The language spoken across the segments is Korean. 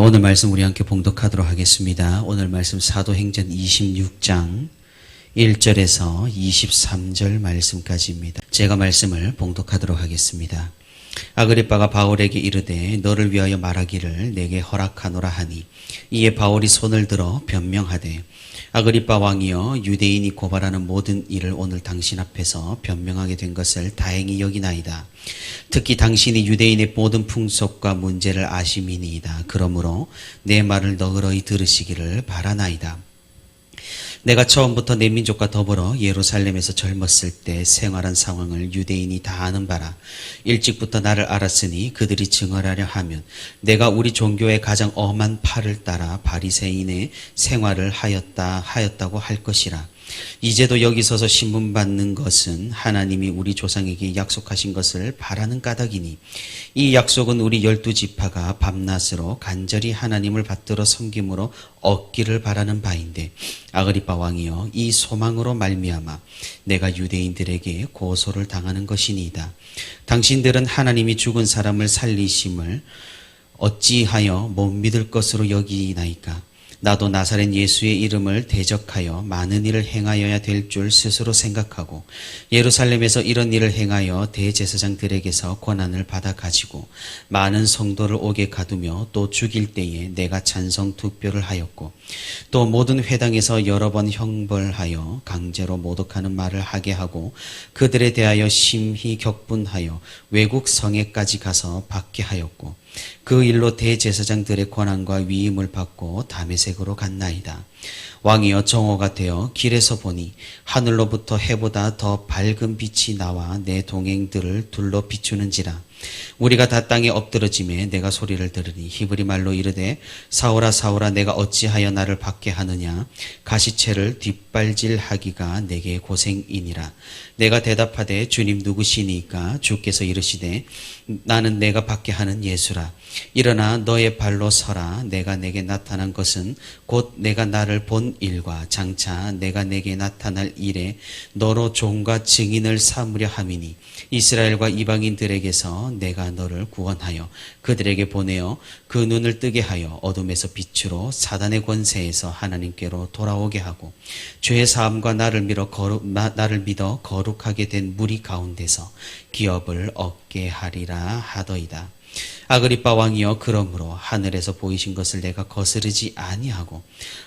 오늘 말씀 우리 함께 봉독하도록 하겠습니다. 오늘 말씀 사도행전 26장 1절에서 23절 말씀까지입니다. 제가 말씀을 봉독하도록 하겠습니다. 아그리빠가 바울에게 이르되 너를 위하여 말하기를 내게 허락하노라 하니 이에 바울이 손을 들어 변명하되 아그리빠 왕이여 유대인이 고발하는 모든 일을 오늘 당신 앞에서 변명하게 된 것을 다행히 여기나이다. 특히 당신이 유대인의 모든 풍속과 문제를 아심이니이다. 그러므로 내 말을 너그러이 들으시기를 바라나이다. 내가 처음부터 내 민족과 더불어 예루살렘에서 젊었을 때 생활한 상황을 유대인이 다 아는 바라. 일찍부터 나를 알았으니 그들이 증언하려 하면 내가 우리 종교의 가장 엄한 팔을 따라 바리새인의 생활을 하였다고 할 것이라. 이제도 여기 서서 신문 받는 것은 하나님이 우리 조상에게 약속하신 것을 바라는 까닭이니 이 약속은 우리 12지파가 밤낮으로 간절히 하나님을 받들어 섬김으로 얻기를 바라는 바인데 아그리빠 왕이여 이 소망으로 말미암아 내가 유대인들에게 고소를 당하는 것이니이다. 당신들은 하나님이 죽은 사람을 살리심을 어찌하여 못 믿을 것으로 여기나이까? 나도 나사렛 예수의 이름을 대적하여 많은 일을 행하여야 될 줄 스스로 생각하고 예루살렘에서 이런 일을 행하여 대제사장들에게서 권한을 받아 가지고 많은 성도를 옥에 가두며 또 죽일 때에 내가 찬성 투표를 하였고 또 모든 회당에서 여러 번 형벌하여 강제로 모독하는 말을 하게 하고 그들에 대하여 심히 격분하여 외국 성에까지 가서 받게 하였고 그 일로 대제사장들의 권한과 위임을 받고 다메섹으로 갔나이다. 왕이여 정오가 되어 길에서 보니 하늘로부터 해보다 더 밝은 빛이 나와 내 동행들을 둘러 비추는지라. 우리가 다 땅에 엎드러짐에 내가 소리를 들으니 히브리 말로 이르되 사울아 사울아 내가 어찌하여 나를 받게 하느냐. 가시채를 뒷발질하기가 내게 고생이니라. 내가 대답하되 주님 누구시니까? 주께서 이르시되 나는 내가 받게 하는 예수라. 일어나 너의 발로 서라. 내가 내게 나타난 것은 곧 내가 나를 본 일과 장차 내가 내게 나타날 일에 너로 종과 증인을 삼으려 함이니 이스라엘과 이방인들에게서 내가 너를 구원하여 그들에게 보내어 그 눈을 뜨게 하여 어둠에서 빛으로 사단의 권세에서 하나님께로 돌아오게 하고 죄의 사함과 나를 믿어 거룩하게 된 무리 가운데서 기업을 얻게 하리라 하더이다. 아그리빠 왕이여 그러므로 하늘에서 보이신 것을 내가 거스르지 아니하고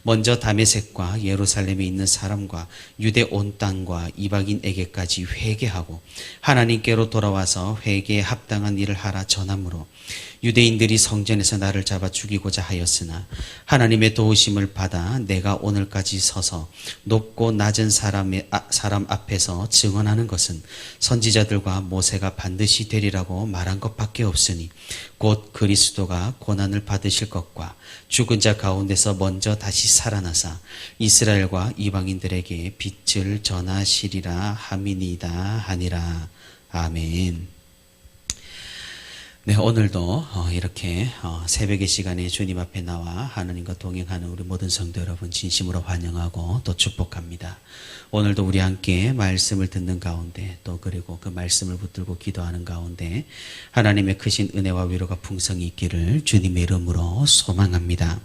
먼저 다메섹과 예루살렘에 있는 사람과 유대 온 땅과 이방인에게까지 회개하고 하나님께로 돌아와서 회개에 합당한 일을 하라 전함으로 유대인들이 성전에서 나를 잡아 죽이고자 하였으나 하나님의 도우심을 받아 내가 오늘까지 서서 높고 낮은 사람 앞에서 증언하는 것은 선지자들과 모세가 반드시 되리라고 말한 것밖에 없으니 곧 그리스도가 고난을 받으실 것과 죽은 자 가운데서 먼저 다시 살아나사 이스라엘과 이방인들에게 빛을 전하시리라 함이니이다 하니라. 아멘. 네, 오늘도 이렇게 새벽의 시간에 주님 앞에 나와 하나님과 동행하는 우리 모든 성도 여러분 진심으로 환영하고 또 축복합니다. 오늘도 우리 함께 말씀을 듣는 가운데 또 그리고 그 말씀을 붙들고 기도하는 가운데 하나님의 크신 은혜와 위로가 풍성히 있기를 주님의 이름으로 소망합니다.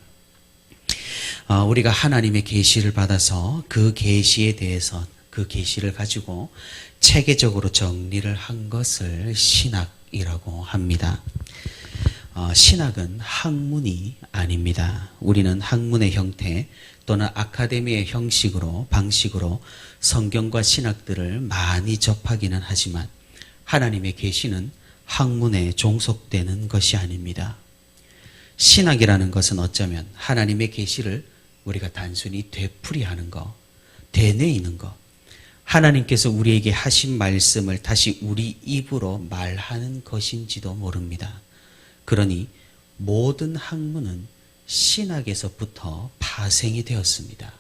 우리가 하나님의 계시를 받아서 그 계시에 대해서 그 계시를 가지고 체계적으로 정리를 한 것을 신학이라고 합니다. 신학은 학문이 아닙니다. 우리는 학문의 형태 또는 아카데미의 방식으로 성경과 신학들을 많이 접하기는 하지만 하나님의 계시는 학문에 종속되는 것이 아닙니다. 신학이라는 것은 어쩌면 하나님의 계시를 우리가 단순히 되풀이하는 것, 되뇌이는 것, 하나님께서 우리에게 하신 말씀을 다시 우리 입으로 말하는 것인지도 모릅니다. 그러니 모든 학문은 신학에서부터 파생이 되었습니다.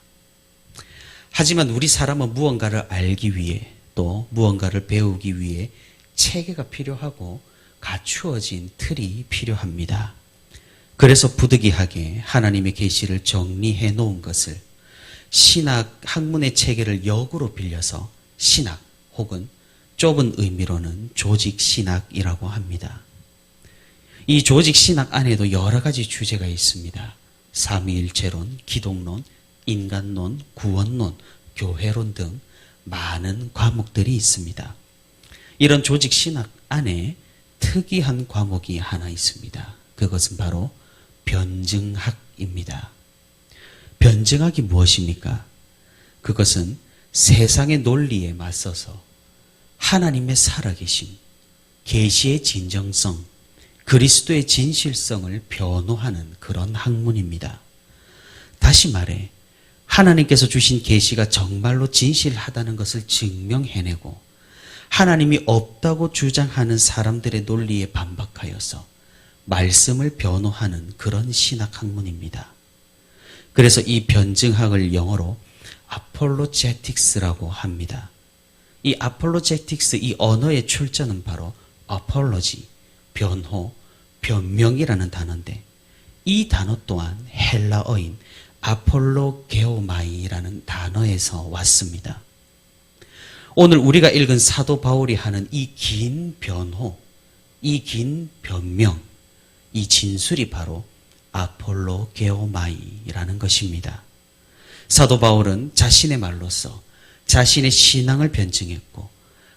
하지만 우리 사람은 무언가를 알기 위해 또 무언가를 배우기 위해 체계가 필요하고 갖추어진 틀이 필요합니다. 그래서 부득이하게 하나님의 계시를 정리해 놓은 것을 신학 학문의 체계를 역으로 빌려서 신학 혹은 좁은 의미로는 조직 신학이라고 합니다. 이 조직 신학 안에도 여러 가지 주제가 있습니다. 삼위일체론, 기독론, 인간론, 구원론, 교회론 등 많은 과목들이 있습니다. 이런 조직 신학 안에 특이한 과목이 하나 있습니다. 그것은 바로 변증학입니다. 변증학이 무엇입니까? 그것은 세상의 논리에 맞서서 하나님의 살아계심, 계시의 진정성, 그리스도의 진실성을 변호하는 그런 학문입니다. 다시 말해 하나님께서 주신 계시가 정말로 진실하다는 것을 증명해내고 하나님이 없다고 주장하는 사람들의 논리에 반박하여서 말씀을 변호하는 그런 신학 학문입니다. 그래서 이 변증학을 영어로 apologetics라고 합니다. 이 apologetics, 이 언어의 출처는 바로 apology, 변호, 변명이라는 단어인데 이 단어 또한 헬라어인 아폴로게오마이라는 단어에서 왔습니다. 오늘 우리가 읽은 사도 바울이 하는 이 긴 변호, 이 긴 변명, 이 진술이 바로 아폴로게오마이라는 것입니다. 사도 바울은 자신의 말로서 자신의 신앙을 변증했고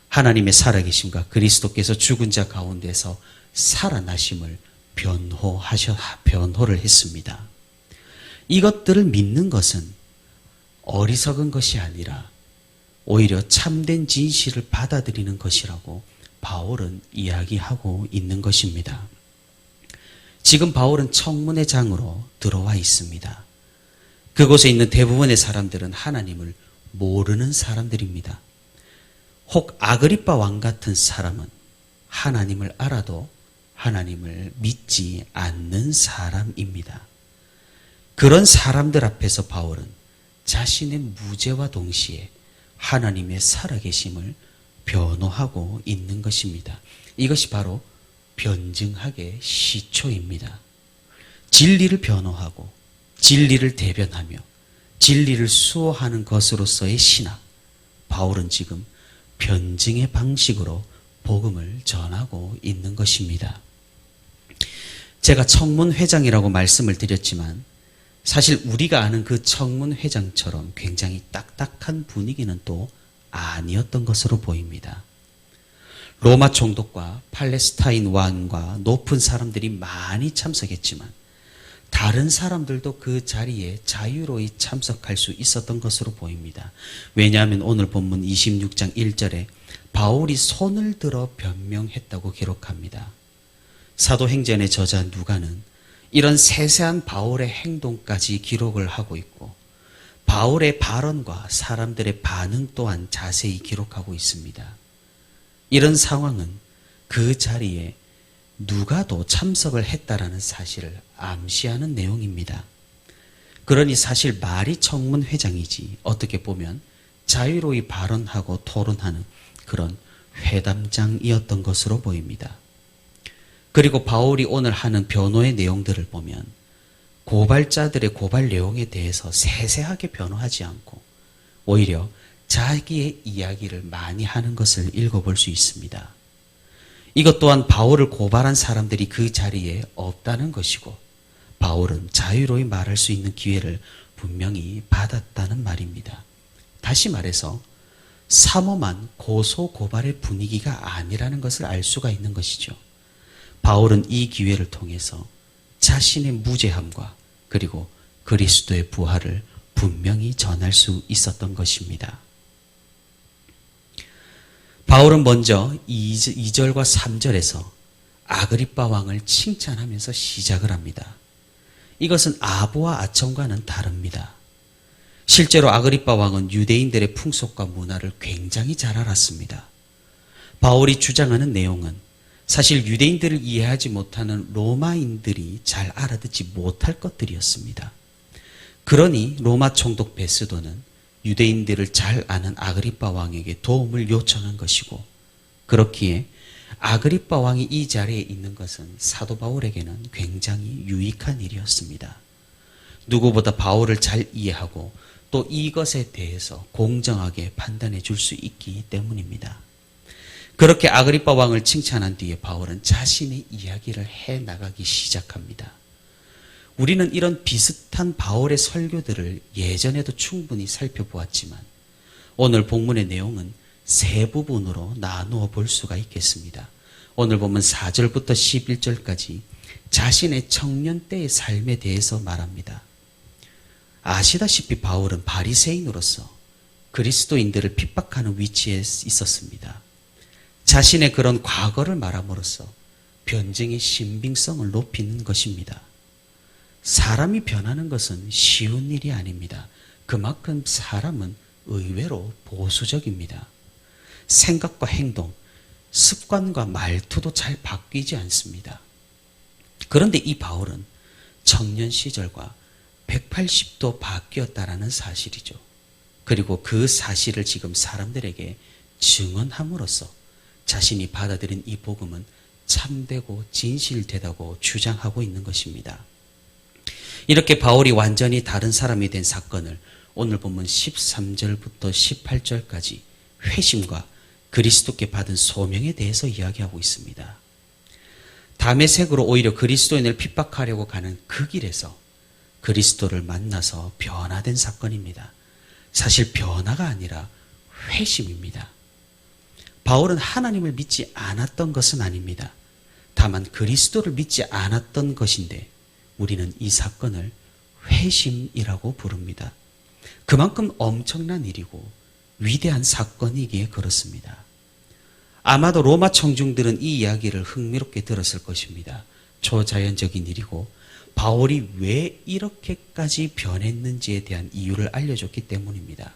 하나님의 살아계심과 그리스도께서 죽은 자 가운데서 살아나심을 변호를 했습니다. 이것들을 믿는 것은 어리석은 것이 아니라 오히려 참된 진실을 받아들이는 것이라고 바울은 이야기하고 있는 것입니다. 지금 바울은 청문회 장으로 들어와 있습니다. 그곳에 있는 대부분의 사람들은 하나님을 모르는 사람들입니다. 혹 아그리빠 왕 같은 사람은 하나님을 알아도 하나님을 믿지 않는 사람입니다. 그런 사람들 앞에서 바울은 자신의 무죄와 동시에 하나님의 살아계심을 변호하고 있는 것입니다. 이것이 바로 변증학의 시초입니다. 진리를 변호하고 진리를 대변하며 진리를 수호하는 것으로서의 신학, 바울은 지금 변증의 방식으로 복음을 전하고 있는 것입니다. 제가 청문회장이라고 말씀을 드렸지만 사실 우리가 아는 그 청문회장처럼 굉장히 딱딱한 분위기는 또 아니었던 것으로 보입니다. 로마 총독과 팔레스타인 왕과 높은 사람들이 많이 참석했지만 다른 사람들도 그 자리에 자유로이 참석할 수 있었던 것으로 보입니다. 왜냐하면 오늘 본문 26장 1절에 바울이 손을 들어 변명했다고 기록합니다. 사도행전의 저자 누가는 이런 세세한 바울의 행동까지 기록을 하고 있고 바울의 발언과 사람들의 반응 또한 자세히 기록하고 있습니다. 이런 상황은 그 자리에 누가도 참석을 했다라는 사실을 암시하는 내용입니다. 그러니 사실 말이 청문회장이지 어떻게 보면 자유로이 발언하고 토론하는 그런 회담장이었던 것으로 보입니다. 그리고 바울이 오늘 하는 변호의 내용들을 보면 고발자들의 고발 내용에 대해서 세세하게 변호하지 않고 오히려 자기의 이야기를 많이 하는 것을 읽어볼 수 있습니다. 이것 또한 바울을 고발한 사람들이 그 자리에 없다는 것이고 바울은 자유로이 말할 수 있는 기회를 분명히 받았다는 말입니다. 다시 말해서 삼엄한 고소 고발의 분위기가 아니라는 것을 알 수가 있는 것이죠. 바울은 이 기회를 통해서 자신의 무죄함과 그리고 그리스도의 부활을 분명히 전할 수 있었던 것입니다. 바울은 먼저 2절과 3절에서 아그리빠 왕을 칭찬하면서 시작을 합니다. 이것은 아부와 아첨과는 다릅니다. 실제로 아그리빠 왕은 유대인들의 풍속과 문화를 굉장히 잘 알았습니다. 바울이 주장하는 내용은 사실 유대인들을 이해하지 못하는 로마인들이 잘 알아듣지 못할 것들이었습니다. 그러니 로마 총독 베스도는 유대인들을 잘 아는 아그리빠 왕에게 도움을 요청한 것이고 그렇기에 아그리빠 왕이 이 자리에 있는 것은 사도 바울에게는 굉장히 유익한 일이었습니다. 누구보다 바울을 잘 이해하고 또 이것에 대해서 공정하게 판단해 줄 수 있기 때문입니다. 그렇게 아그리빠 왕을 칭찬한 뒤에 바울은 자신의 이야기를 해나가기 시작합니다. 우리는 이런 비슷한 바울의 설교들을 예전에도 충분히 살펴보았지만 오늘 본문의 내용은 세 부분으로 나누어 볼 수가 있겠습니다. 오늘 보면 4절부터 11절까지 자신의 청년 때의 삶에 대해서 말합니다. 아시다시피 바울은 바리새인으로서 그리스도인들을 핍박하는 위치에 있었습니다. 자신의 그런 과거를 말함으로써 변증의 신빙성을 높이는 것입니다. 사람이 변하는 것은 쉬운 일이 아닙니다. 그만큼 사람은 의외로 보수적입니다. 생각과 행동, 습관과 말투도 잘 바뀌지 않습니다. 그런데 이 바울은 청년 시절과 180도 바뀌었다라는 사실이죠. 그리고 그 사실을 지금 사람들에게 증언함으로써 자신이 받아들인 이 복음은 참되고 진실되다고 주장하고 있는 것입니다. 이렇게 바울이 완전히 다른 사람이 된 사건을 오늘 본문 13절부터 18절까지 회심과 그리스도께 받은 소명에 대해서 이야기하고 있습니다. 다메섹으로 오히려 그리스도인을 핍박하려고 가는 그 길에서 그리스도를 만나서 변화된 사건입니다. 사실 변화가 아니라 회심입니다. 바울은 하나님을 믿지 않았던 것은 아닙니다. 다만 그리스도를 믿지 않았던 것인데 우리는 이 사건을 회심이라고 부릅니다. 그만큼 엄청난 일이고 위대한 사건이기에 그렇습니다. 아마도 로마 청중들은 이 이야기를 흥미롭게 들었을 것입니다. 초자연적인 일이고 바울이 왜 이렇게까지 변했는지에 대한 이유를 알려줬기 때문입니다.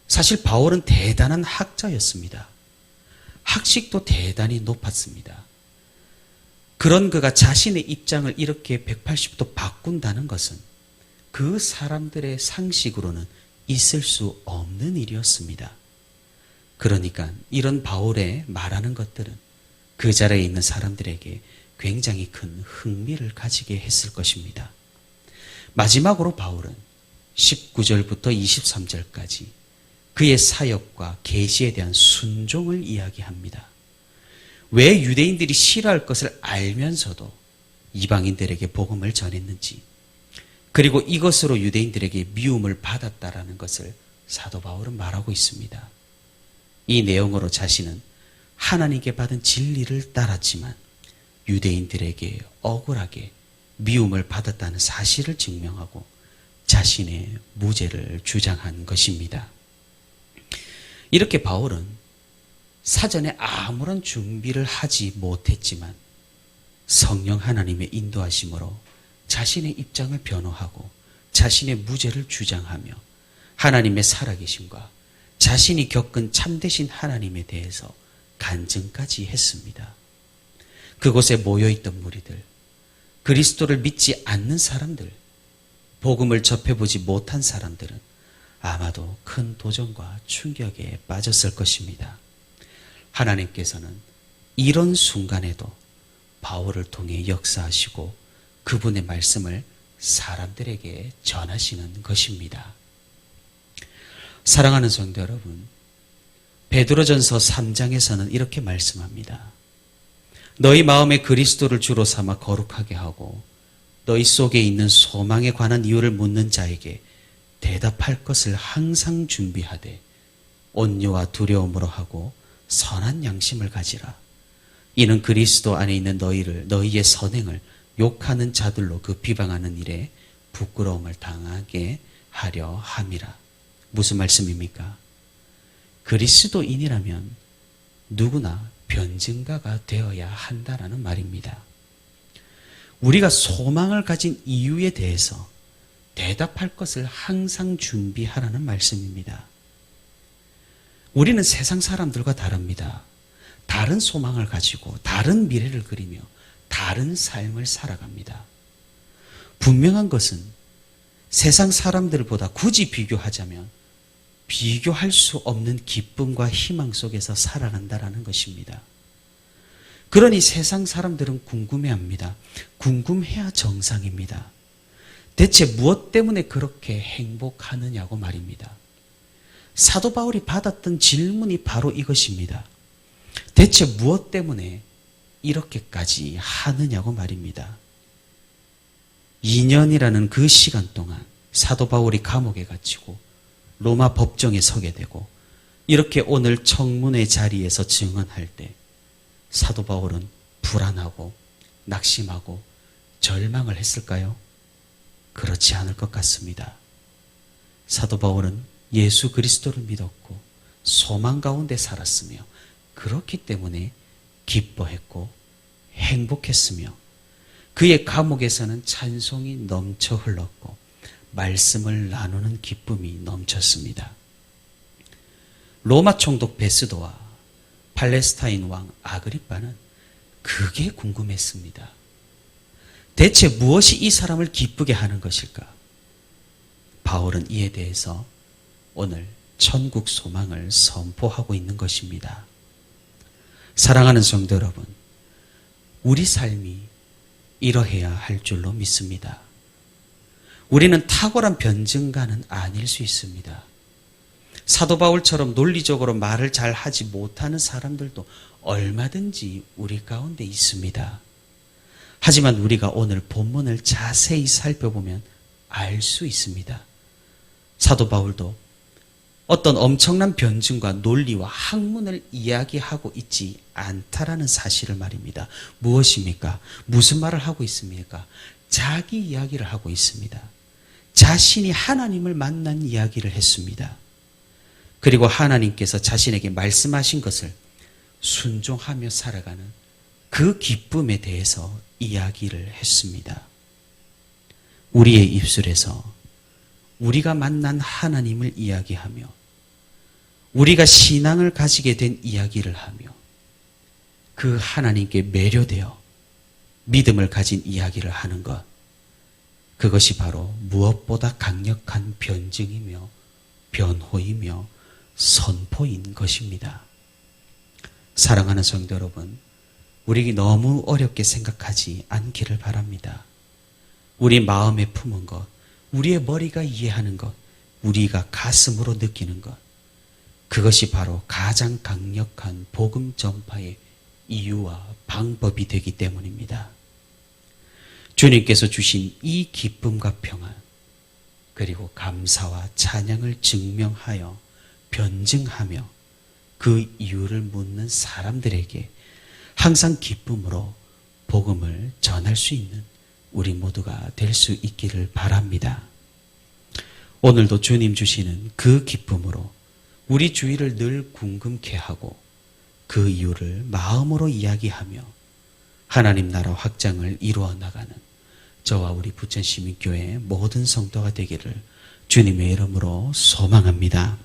사실 바울은 대단한 학자였습니다. 학식도 대단히 높았습니다. 그런 그가 자신의 입장을 이렇게 180도 바꾼다는 것은 그 사람들의 상식으로는 있을 수 없는 일이었습니다. 그러니까 이런 바울의 말하는 것들은 그 자리에 있는 사람들에게 굉장히 큰 흥미를 가지게 했을 것입니다. 마지막으로 바울은 19절부터 23절까지 그의 사역과 계시에 대한 순종을 이야기합니다. 왜 유대인들이 싫어할 것을 알면서도 이방인들에게 복음을 전했는지, 그리고 이것으로 유대인들에게 미움을 받았다라는 것을 사도 바울은 말하고 있습니다. 이 내용으로 자신은 하나님께 받은 진리를 따랐지만 유대인들에게 억울하게 미움을 받았다는 사실을 증명하고 자신의 무죄를 주장한 것입니다. 이렇게 바울은 사전에 아무런 준비를 하지 못했지만 성령 하나님의 인도하심으로 자신의 입장을 변호하고 자신의 무죄를 주장하며 하나님의 살아계심과 자신이 겪은 참되신 하나님에 대해서 간증까지 했습니다. 그곳에 모여있던 무리들, 그리스도를 믿지 않는 사람들, 복음을 접해보지 못한 사람들은 아마도 큰 도전과 충격에 빠졌을 것입니다. 하나님께서는 이런 순간에도 바울을 통해 역사하시고 그분의 말씀을 사람들에게 전하시는 것입니다. 사랑하는 성도 여러분, 베드로전서 3장에서는 이렇게 말씀합니다. 너희 마음에 그리스도를 주로 삼아 거룩하게 하고 너희 속에 있는 소망에 관한 이유를 묻는 자에게 대답할 것을 항상 준비하되 온유와 두려움으로 하고 선한 양심을 가지라. 이는 그리스도 안에 있는 너희의 선행을 욕하는 자들로 그 비방하는 일에 부끄러움을 당하게 하려 함이라. 무슨 말씀입니까? 그리스도인이라면 누구나 변증가가 되어야 한다라는 말입니다. 우리가 소망을 가진 이유에 대해서 대답할 것을 항상 준비하라는 말씀입니다. 우리는 세상 사람들과 다릅니다. 다른 소망을 가지고 다른 미래를 그리며 다른 삶을 살아갑니다. 분명한 것은 세상 사람들보다 굳이 비교하자면 비교할 수 없는 기쁨과 희망 속에서 살아간다라는 것입니다. 그러니 세상 사람들은 궁금해합니다. 궁금해야 정상입니다. 대체 무엇 때문에 그렇게 행복하느냐고 말입니다. 사도 바울이 받았던 질문이 바로 이것입니다. 대체 무엇 때문에 이렇게까지 하느냐고 말입니다. 2년이라는 그 시간 동안 사도 바울이 감옥에 갇히고 로마 법정에 서게 되고 이렇게 오늘 청문회 자리에서 증언할 때 사도 바울은 불안하고 낙심하고 절망을 했을까요? 그렇지 않을 것 같습니다. 사도 바울은 예수 그리스도를 믿었고 소망 가운데 살았으며 그렇기 때문에 기뻐했고 행복했으며 그의 감옥에서는 찬송이 넘쳐 흘렀고 말씀을 나누는 기쁨이 넘쳤습니다. 로마 총독 베스도와 팔레스타인 왕 아그리빠는 그게 궁금했습니다. 대체 무엇이 이 사람을 기쁘게 하는 것일까? 바울은 이에 대해서 오늘 천국 소망을 선포하고 있는 것입니다. 사랑하는 성도 여러분, 우리 삶이 이러해야 할 줄로 믿습니다. 우리는 탁월한 변증가는 아닐 수 있습니다. 사도 바울처럼 논리적으로 말을 잘 하지 못하는 사람들도 얼마든지 우리 가운데 있습니다. 하지만 우리가 오늘 본문을 자세히 살펴보면 알 수 있습니다. 사도 바울도 어떤 엄청난 변증과 논리와 학문을 이야기하고 있지 않다라는 사실을 말입니다. 무엇입니까? 무슨 말을 하고 있습니까? 자기 이야기를 하고 있습니다. 자신이 하나님을 만난 이야기를 했습니다. 그리고 하나님께서 자신에게 말씀하신 것을 순종하며 살아가는 그 기쁨에 대해서 이야기를 했습니다. 우리의 입술에서 우리가 만난 하나님을 이야기하며 우리가 신앙을 가지게 된 이야기를 하며 그 하나님께 매료되어 믿음을 가진 이야기를 하는 것, 그것이 바로 무엇보다 강력한 변증이며 변호이며 선포인 것입니다. 사랑하는 성도 여러분, 우리 너무 어렵게 생각하지 않기를 바랍니다. 우리 마음에 품은 것, 우리의 머리가 이해하는 것, 우리가 가슴으로 느끼는 것, 그것이 바로 가장 강력한 복음 전파의 이유와 방법이 되기 때문입니다. 주님께서 주신 이 기쁨과 평안, 그리고 감사와 찬양을 증명하여 변증하며 그 이유를 묻는 사람들에게 항상 기쁨으로 복음을 전할 수 있는 우리 모두가 될 수 있기를 바랍니다. 오늘도 주님 주시는 그 기쁨으로 우리 주위를 늘 궁금케 하고 그 이유를 마음으로 이야기하며 하나님 나라 확장을 이루어 나가는 저와 우리 부천시민교회 모든 성도가 되기를 주님의 이름으로 소망합니다.